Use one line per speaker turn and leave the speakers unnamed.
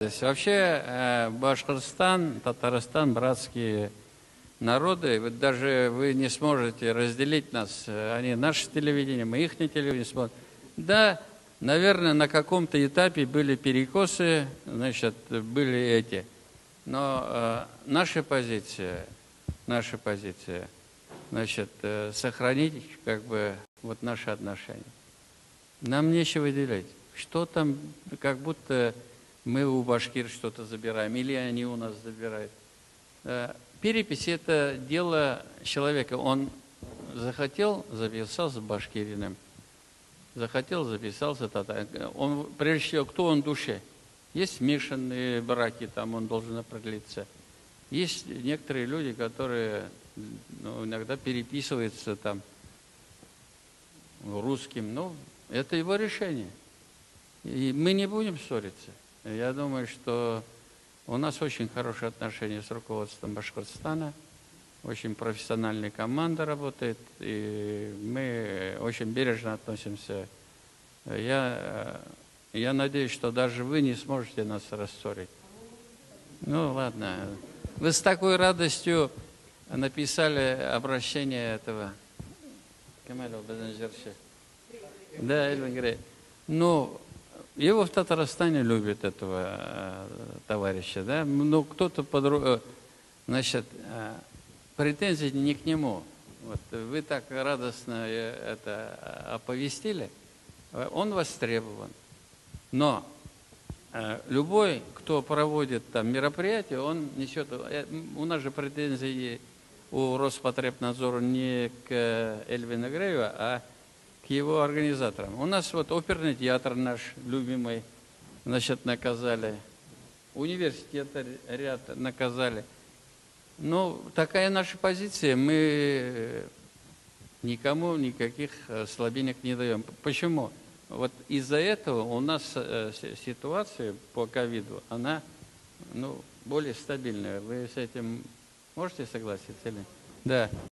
То есть вообще Башкортостан, Татарстан, братские народы. Вот даже вы не сможете разделить нас. Они наше телевидение, мы их телевидение смотрим. Да, наверное, на каком-то этапе были перекосы, значит, были эти. Но наша позиция, значит, сохранить как бы вот наши отношения. Нам нечего делить. Что там, как будто мы у башкир что-то забираем, или они у нас забирают. Перепись – это дело человека. Он захотел, записался башкирином, захотел, записался татарином. Он, прежде всего, кто он в душе? Есть смешанные браки, там он должен определиться. Есть некоторые люди, которые иногда переписываются там русским. Ну, это его решение. И мы не будем ссориться. Я думаю, что у нас очень хорошие отношения с руководством Башкортостана. Очень профессиональная команда работает. И мы очень бережно относимся. Я надеюсь, что даже вы не сможете нас рассорить. Ну, ладно. Вы с такой радостью написали обращение этого. Да, Эльвин говорит. Ну, его в Татарстане любят, этого товарища, да? Ну, кто-то значит, претензии не к нему. Вот, вы так радостно это оповестили. Он востребован. Но любой, кто проводит там мероприятие, он несет... У нас же претензии у Роспотребнадзора не к Эльвину Грееву, а к его организаторам. У нас вот оперный театр наш любимый, значит, наказали. Университет ряд наказали. Ну, такая наша позиция. Мы никому никаких слабинок не даем. Почему? Вот из-за этого у нас ситуация по ковиду, она более стабильная. Вы с этим можете согласиться или нет? Да.